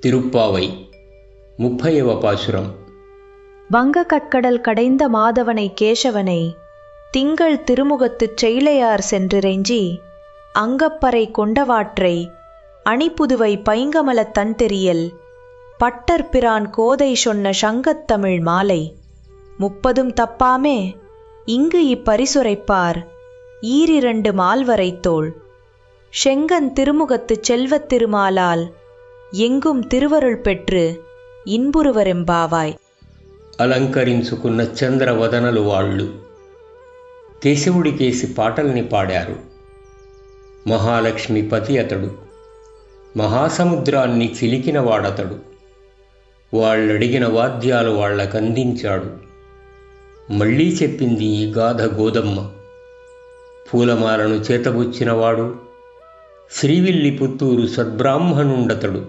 திருப்பாவை 30వ பாசுரம். வங்க கற்கடல் கடைந்த மாதவனை கேசவனை திங்கள் திருமுகத்துச் செய்லையார் சென்றிறைஞ்சி அங்கப்பறை கொண்டவாற்றை அணிப்புதுவை பைங்கமலத் தன்தெரியல் பட்டர் பிரான் கோதை சொன்ன சங்கத்தமிழ் மாலை 30 தப்பாமே இங்கு இப்பரிசுரைப்பார் ஈரிரண்டு மால்வரைத்தோள் செங்கன் திருமுகத்துச் செல்வத் திருமாலால் எங்கும் திருவருள் பெற்று ఇన్బురువరెంబావాయ్. అలంకరించుకున్న చంద్రవదనలు వాళ్ళు కేశవుడికేసి పాటల్ని పాడారు. మహాలక్ష్మి పతి అతడు, మహాసముద్రాన్ని చిలికినవాడతడు. వాళ్ళడిగిన వాద్యాలు వాళ్లకందించాడు. మళ్ళీ చెప్పింది ఈ గాథ గోదమ్మ. పూలమాలను చేతబుచ్చినవాడు శ్రీవిల్లి పుత్తూరు సద్బ్రాహ్మణుండతడు.